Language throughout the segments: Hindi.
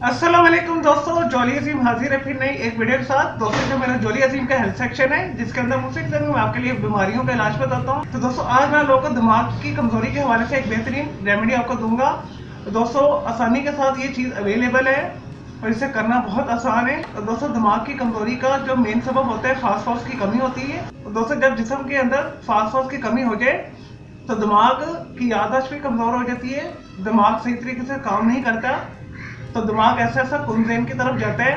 अस्सलाम वालेकुम दोस्तों, जॉली अजीम हाजिर है फिर नई एक वीडियो के साथ। दोस्तों जो मेरा जॉली अजीम का हेल्थ सेक्शन है जिसके अंदर मुफ्त में मैं आपके लिए बीमारियों का इलाज बताता हूँ। तो दोस्तों आज मैं लोगों को दिमाग की कमजोरी के हवाले से एक बेहतरीन रेमेडी आपको दूंगा। तो दोस्तों आसानी के साथ ये चीज़ अवेलेबल है और इसे करना बहुत आसान है। तो दोस्तों दिमाग की कमजोरी का जो मेन सबब होता है फास्फोरस की कमी होती है। तो दोस्तों जब जिस्म के अंदर फास्फोरस की कमी हो जाए तो दिमाग की याददाश्त भी कमजोर हो जाती है, दिमाग सही तरीके से काम नहीं करता, तो दिमाग ऐसा ऐसा कुंजेन की तरफ जाता है,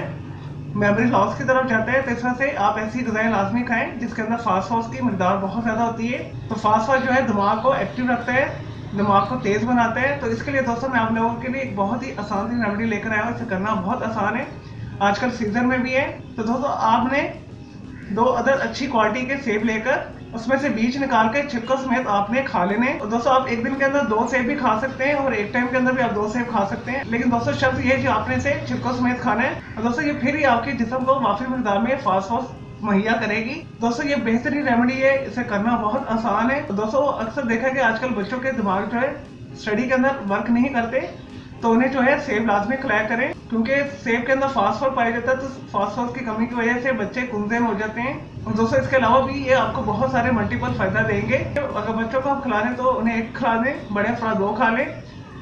मेमोरी लॉस की तरफ जाता है। तो इस वजह से आप ऐसी ग़िज़ाएं लाजमी खाएं जिसके अंदर फास्फोरस की मिकदार बहुत ज़्यादा होती है। तो फास्फोरस जो है दिमाग को एक्टिव रखता है, दिमाग को तेज़ बनाता है। तो इसके लिए दोस्तों मैं आप लोगों के लिए एक बहुत ही आसान सी रेमेडी लेकर आया हूँ। इसे करना बहुत आसान है, आजकल सीजन में भी है। तो दोस्तों आपने 2 अदर अच्छी क्वालिटी के सेब लेकर उसमें से बीज निकाल के छिलकों समेत आपने खा लेने। और दोस्तों आप एक दिन के अंदर 2 सेब भी खा सकते हैं और एक टाइम के अंदर भी आप 2 सेब खा सकते हैं, लेकिन दोस्तों शर्त ये जो आपने से छिलकों समेत खाना है। और दोस्तों ये फिर ही आपके जिस्म को माफी मिकदार में फास्फोरस मुहैया करेगी। दोस्तों ये बेहतरीन रेमेडी है, इसे करना बहुत आसान है। तो दोस्तों अक्सर देखा कि आजकल बच्चों के दिमाग जो है स्टडी के अंदर वर्क नहीं करते, तो उन्हें जो है सेब लाजमी खिलाया करें, क्योंकि सेब के अंदर फास्फोरस पाया जाता है। तो फास्फोरस की कमी की वजह से बच्चे कुंजेन हो जाते हैं। और दोस्तों इसके अलावा भी ये आपको बहुत सारे मल्टीपल फायदा देंगे। अगर बच्चों को आप खिला दें तो उन्हें 1 खिला दें, बड़े अफराद 2 खा लें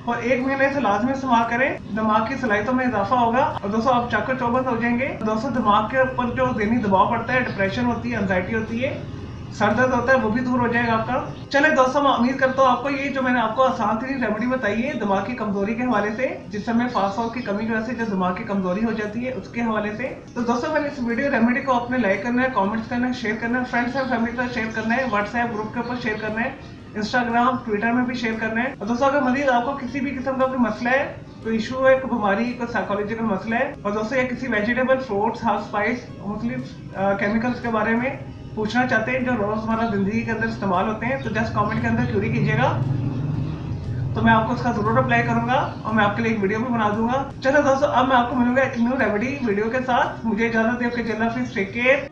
और 1 महीने से लाजमी इस्तेमाल करें। दिमाग की सलाहियतों में इजाफा होगा और दोस्तों आप चाकर चौबंद हो जाएंगे। दोस्तों दिमाग के ऊपर जो ज़हनी दबाव पड़ता है, डिप्रेशन होती है, एंजाइटी होती है, सर दर्द होता है, वो भी दूर हो जाएगा आपका। चले दोस्तों मैं उम्मीद करता हूँ आपको ये जो मैंने आपको आसान तरीन रेमेडी बताई है दिमाग की कमजोरी के हवाले से, जिस समय फास्फोरस की कमी की वजह से जो दिमाग की कमजोरी हो जाती है उसके हवाले से। तो दोस्तों मैंने इस वीडियो रेमेडी को आपने लाइक करना है, कमेंट्स करना है, शेयर करना है, फ्रेंड्स एंड फैमिली के साथ शेयर करना है, व्हाट्सएप ग्रुप के ऊपर शेयर करना है, इंस्टाग्राम ट्विटर में भी शेयर करना है। और दोस्तों अगर मजीद आपको किसी भी किस्म का कोई मसला है, कोई इशू है, कोई बीमारी, कोई साइकोलॉजिकल मसला है, और दोस्तों या किसी वेजिटेबल, फ्रूट्स, हर्ब, स्पाइस, मुख्तलिफ केमिकल्स के बारे में पूछना चाहते हैं जो रोजमर्रा जिंदगी के अंदर इस्तेमाल होते हैं, तो जस्ट कमेंट के अंदर क्यूरी कीजिएगा, तो मैं आपको उसका जरूर अप्लाई करूंगा और मैं आपके लिए एक वीडियो भी बना दूंगा। चलो दोस्तों अब मैं आपको मिलूंगा एक न्यू रेमेडी वीडियो के साथ। मुझे इजाजत दे, ओके, टेक केयर।